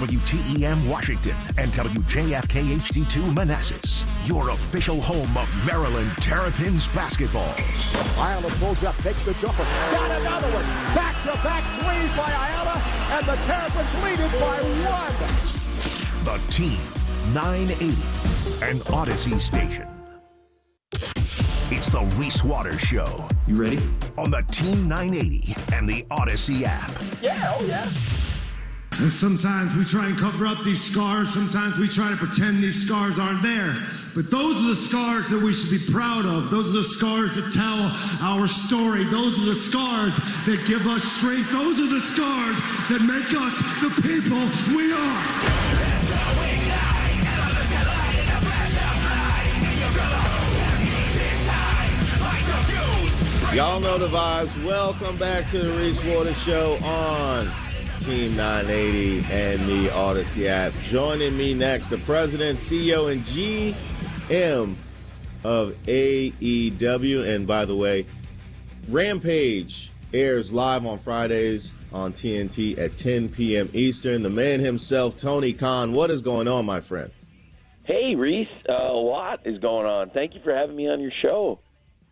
WTEM Washington and WJFK HD2 Manassas, your official home of Maryland Terrapins basketball. Ayala pulls up, takes the jumper, got another one. Back-to-back threes by Ayala, and the Terrapins lead it by one. The Team 980, an Odyssey station. It's the Reese Waters Show. You ready? On the Team 980 and the Odyssey app. Yeah, oh yeah. And sometimes we try and cover up these scars. Sometimes we try to pretend these scars aren't there. But those are the scars that we should be proud of. Those are the scars that tell our story. Those are the scars that give us strength. Those are the scars that make us the people we are. Y'all know the vibes. Welcome back to the Reese Waters Show on Team 980 and the Odyssey app. Joining me next, the president, CEO, and GM of AEW. And by the way, Rampage airs live on Fridays on TNT at 10 p.m. Eastern. The man himself, Tony Khan. What is going on, my friend? Hey, Reese. A lot is going on. Thank you for having me on your show.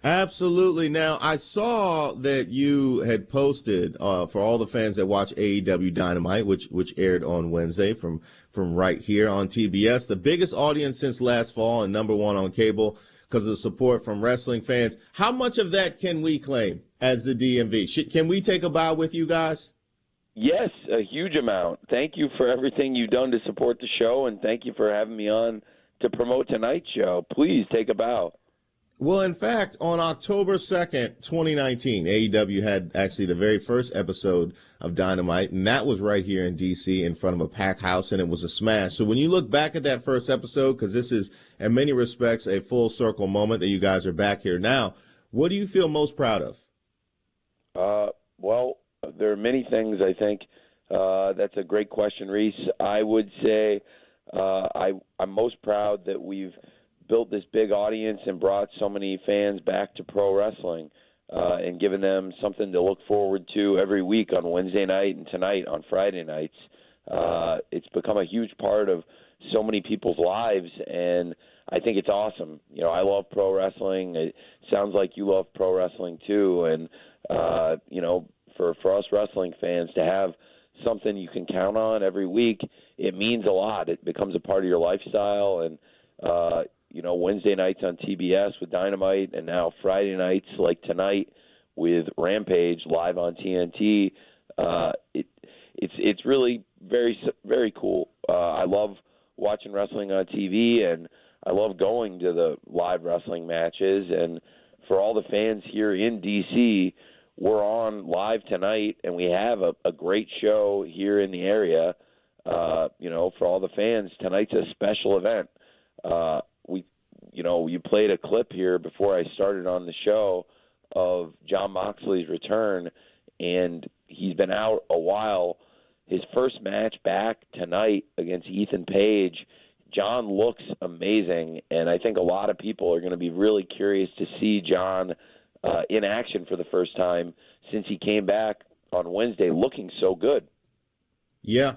Absolutely. Now, I saw that you had posted for all the fans that watch AEW Dynamite, which aired on Wednesday from right here on TBS, the biggest audience since last fall and number one on cable because of the support from wrestling fans. How much of that can we claim as the DMV? Can we take a bow with you guys? Yes, a huge amount. Thank you for everything you've done to support the show, and thank you for having me on to promote tonight's show. Please take a bow. Well, in fact, on October 2nd, 2019, AEW had actually the very first episode of Dynamite, and that was right here in D.C. in front of a packed house, and it was a smash. So when you look back at that first episode, because this is, in many respects, a full circle moment that you guys are back here now, what do you feel most proud of? Well, there are many things, I think. That's a great question, Reese. I would say I'm most proud that we've built this big audience and brought so many fans back to pro wrestling and given them something to look forward to every week on Wednesday night and tonight on Friday nights. It's become a huge part of so many people's lives, and I think it's awesome. You know, I love pro wrestling. It sounds like you love pro wrestling too, and you know, for us wrestling fans to have something you can count on every week, it means a lot. It becomes a part of your lifestyle, and you know, Wednesday nights on TBS with Dynamite, and now Friday nights like tonight with Rampage live on TNT. It's really very, very cool. I love watching wrestling on TV, and I love going to the live wrestling matches. And for all the fans here in D.C., we're on live tonight, and we have a great show here in the area. You know, for all the fans, tonight's a special event. You played a clip here before I started on the show of Jon Moxley's return, and he's been out a while. His first match back tonight against Ethan Page, Jon looks amazing, and I think a lot of people are going to be really curious to see Jon in action for the first time since he came back on Wednesday looking so good. Yeah,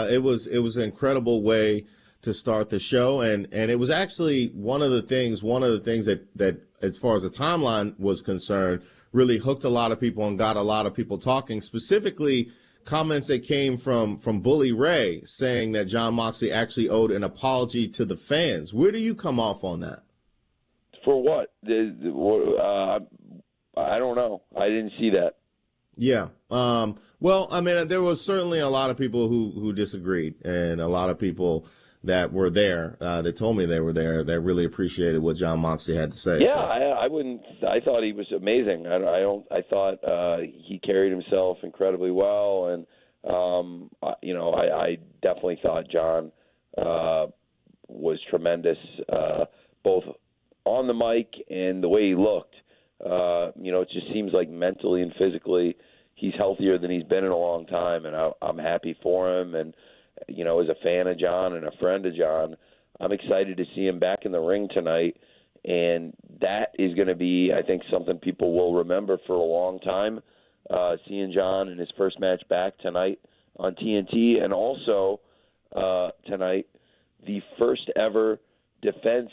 it was an incredible way to start the show, and it was actually one of the things that as far as the timeline was concerned really hooked a lot of people and got a lot of people talking, specifically comments that came from Bully Ray saying that Jon Moxley actually owed an apology to the fans. Where do you come off on that? For what? I don't know. I didn't see that. Yeah. Well, I mean, there was certainly a lot of people who disagreed, and a lot of people that were there, that told me they were there, that really appreciated what Jon Moxley had to say. Yeah, so. I wouldn't. I thought he was amazing. I thought he carried himself incredibly well, and I definitely thought Jon was tremendous, both on the mic and the way he looked. It just seems like mentally and physically he's healthier than he's been in a long time, and I'm happy for him. And as a fan of Jon and a friend of Jon, I'm excited to see him back in the ring tonight. And that is going to be, I think, something people will remember for a long time, seeing Jon in his first match back tonight on TNT. And also, tonight, the first ever defense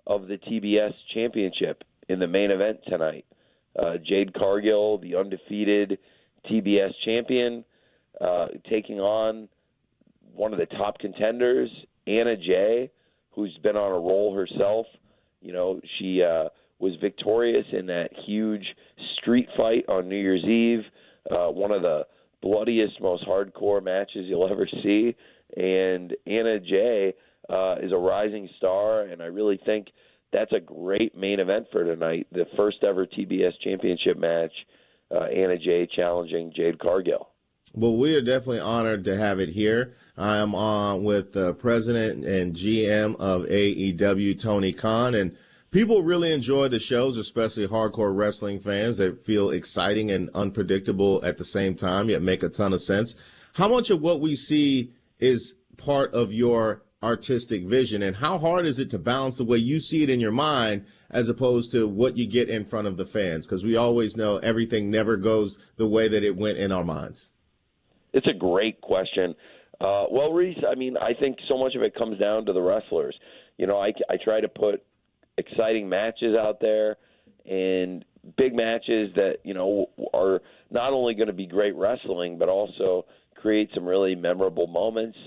of the TBS championship in the main event tonight. Jade Cargill, the undefeated TBS champion, taking on one of the top contenders, Anna Jay, who's been on a roll herself. You know, she was victorious in that huge street fight on New Year's Eve, one of the bloodiest, most hardcore matches you'll ever see. And Anna Jay is a rising star, and I really think that's a great main event for tonight, the first ever TBS championship match, Anna Jay challenging Jade Cargill. Well, we are definitely honored to have it here. I am on with the president and GM of AEW, Tony Khan, and people really enjoy the shows, especially hardcore wrestling fans that feel exciting and unpredictable at the same time, yet make a ton of sense. How much of what we see is part of your artistic vision, and how hard is it to balance the way you see it in your mind as opposed to what you get in front of the fans? Because we always know everything never goes the way that it went in our minds. It's a great question. Well, Reese, I mean, I think so much of it comes down to the wrestlers. You know, I try to put exciting matches out there and big matches that, you know, are not only going to be great wrestling, but also create some really memorable moments.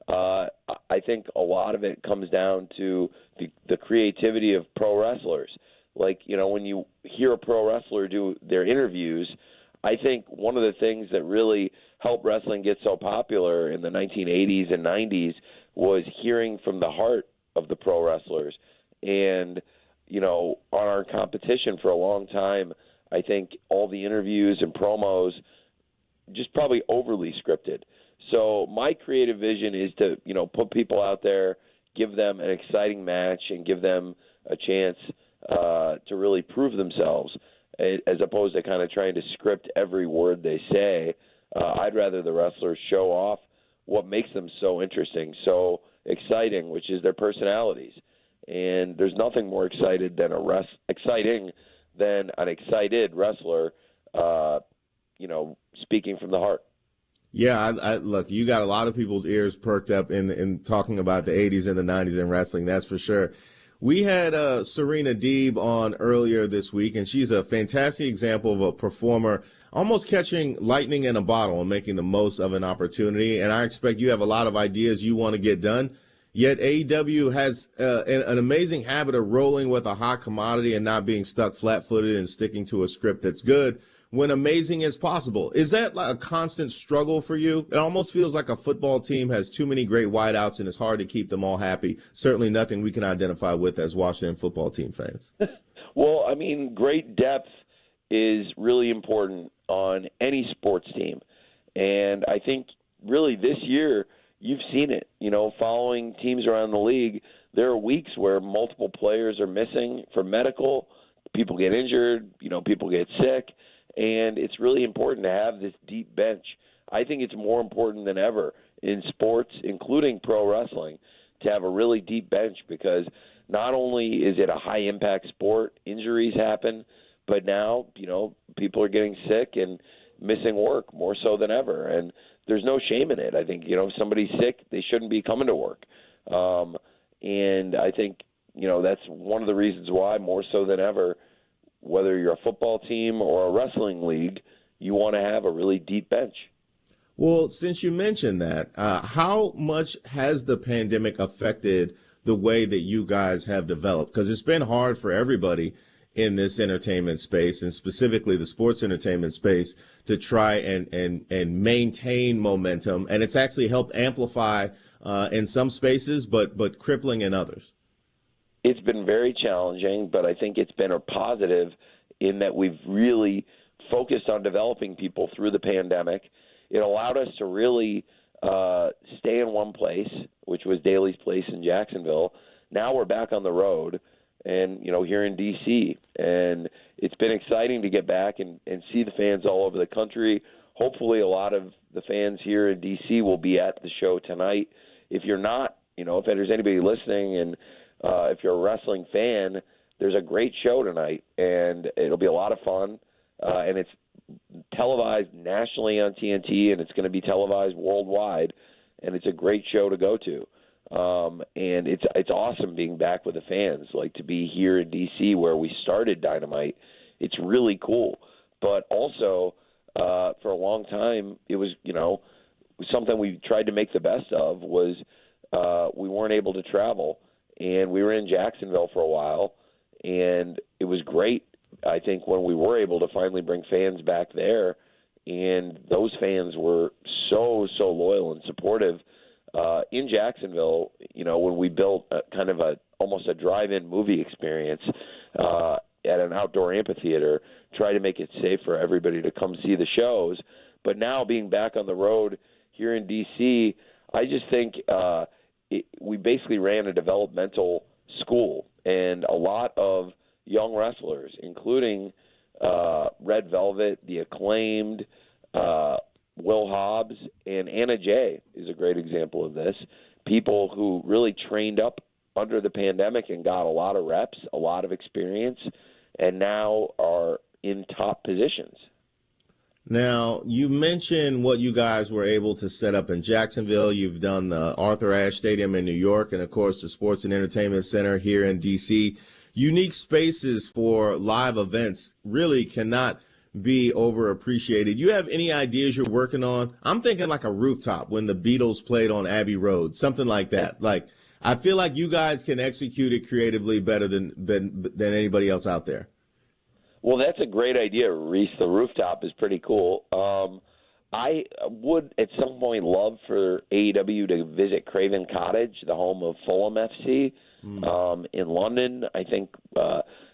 I think a lot of it comes down to the creativity of pro wrestlers. Like, you know, when you hear a pro wrestler do their interviews, I think one of the things that really helped wrestling get so popular in the 1980s and 90s was hearing from the heart of the pro wrestlers. And, you know, on our competition for a long time, I think all the interviews and promos just probably overly scripted. So my creative vision is to, you know, put people out there, give them an exciting match, and give them a chance to really prove themselves, as opposed to kind of trying to script every word they say. I'd rather the wrestlers show off what makes them so interesting, so exciting, which is their personalities. And there's nothing more exciting than an excited wrestler, you know, speaking from the heart. Yeah, I look, you got a lot of people's ears perked up in talking about the 80s and the 90s in wrestling, that's for sure. We had Serena Deeb on earlier this week, and she's a fantastic example of a performer almost catching lightning in a bottle and making the most of an opportunity. And I expect you have a lot of ideas you want to get done. Yet AEW has an amazing habit of rolling with a hot commodity and not being stuck flat-footed and sticking to a script that's good when amazing is possible. Is that like a constant struggle for you? It almost feels like a football team has too many great wideouts and it's hard to keep them all happy. Certainly nothing we can identify with as Washington football team fans. Well, I mean, great depth is really important on any sports team. And I think really this year you've seen it. You know, following teams around the league, there are weeks where multiple players are missing for medical. People get injured, you know, people get sick. And it's really important to have this deep bench. I think it's more important than ever in sports, including pro wrestling, to have a really deep bench, because not only is it a high-impact sport, injuries happen, but now, you know, people are getting sick and missing work more so than ever. And there's no shame in it. I think, you know, if somebody's sick, they shouldn't be coming to work. And I think, you know, that's one of the reasons why, more so than ever, whether you're a football team or a wrestling league, you want to have a really deep bench. Well, since you mentioned that, how much has the pandemic affected the way that you guys have developed? Because it's been hard for everybody in this entertainment space, and specifically the sports entertainment space, to try and maintain momentum. And it's actually helped amplify in some spaces, but crippling in others. It's been very challenging, but I think it's been a positive in that we've really focused on developing people through the pandemic. It allowed us to really stay in one place, which was Daly's Place in Jacksonville. Now we're back on the road and, you know, here in D.C. And it's been exciting to get back and see the fans all over the country. Hopefully a lot of the fans here in D.C. will be at the show tonight. If you're not, you know, if there's anybody listening and if you're a wrestling fan, there's a great show tonight, and it'll be a lot of fun. And it's televised nationally on TNT, and it's going to be televised worldwide. and it's a great show to go to. And it's awesome being back with the fans, like to be here in D.C. where we started Dynamite. It's really cool. But also, for a long time, it was, something we tried to make the best of was we weren't able to travel, and we were in Jacksonville for a while, and it was great, I think, when we were able to finally bring fans back there, and those fans were so loyal and supportive. In Jacksonville, when we built almost a drive-in movie experience at an outdoor amphitheater, try to make it safe for everybody to come see the shows. But now being back on the road here in D.C., I just think we basically ran a developmental school, and a lot of young wrestlers, including Red Velvet, The Acclaimed, Will Hobbs, and Anna Jay is a great example of this. People who really trained up under the pandemic and got a lot of reps, a lot of experience, and now are in top positions. Now, you mentioned what you guys were able to set up in Jacksonville. You've done the Arthur Ashe Stadium in New York, and, of course, the Sports and Entertainment Center here in D.C. Unique spaces for live events really cannot be overappreciated. You have any ideas you're working on? I'm thinking like a rooftop when the Beatles played on Abbey Road, something like that. Like, I feel like you guys can execute it creatively better than anybody else out there. Well, that's a great idea, Reese. The rooftop is pretty cool. I would at some point love for AEW to visit Craven Cottage, the home of Fulham FC in London. I think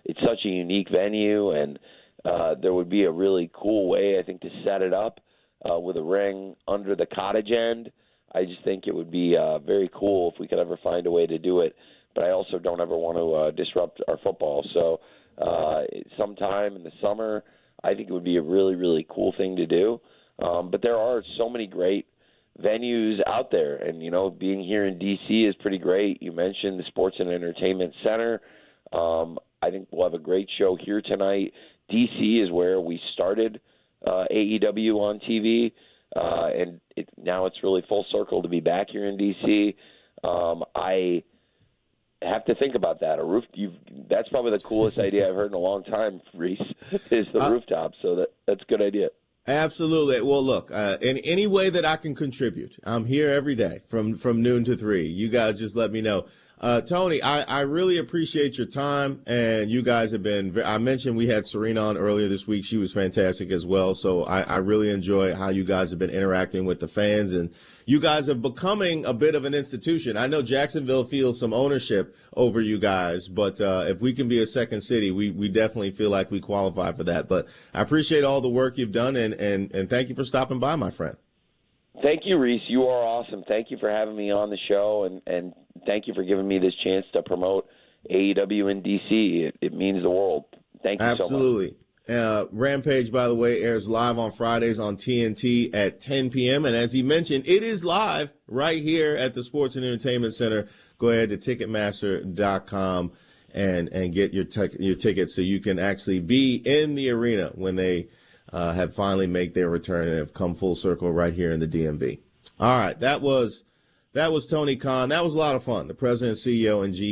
it's such a unique venue, and there would be a really cool way, I think, to set it up with a ring under the cottage end. I just think it would be very cool if we could ever find a way to do it. But I also don't ever want to disrupt our football. So sometime in the summer, I think it would be a really, really cool thing to do. But there are so many great venues out there. And, being here in D.C. is pretty great. You mentioned the Sports and Entertainment Center. I think we'll have a great show here tonight. D.C. is where we started AEW on TV, and now it's really full circle to be back here in D.C. I have to think about that. That's probably the coolest idea I've heard in a long time, Reese, is the rooftop. So that's a good idea. Absolutely. Well, look, in any way that I can contribute, I'm here every day from noon to 3. You guys just let me know. Tony, I really appreciate your time, and you guys have been – I mentioned we had Serena on earlier this week. She was fantastic as well, so I really enjoy how you guys have been interacting with the fans, and you guys are becoming a bit of an institution. I know Jacksonville feels some ownership over you guys, but if we can be a second city, we definitely feel like we qualify for that. But I appreciate all the work you've done, and thank you for stopping by, my friend. Thank you, Reese. You are awesome. Thank you for having me on the show, and thank you for giving me this chance to promote AEW in D.C. It means the world. Thank you so much. Absolutely. Rampage, by the way, airs live on Fridays on TNT at 10 p.m. And as he mentioned, it is live right here at the Sports and Entertainment Center. Go ahead to Ticketmaster.com and get your tickets so you can actually be in the arena when they have finally made their return and have come full circle right here in the DMV. All right, that was Tony Khan. That was a lot of fun. The president, CEO, and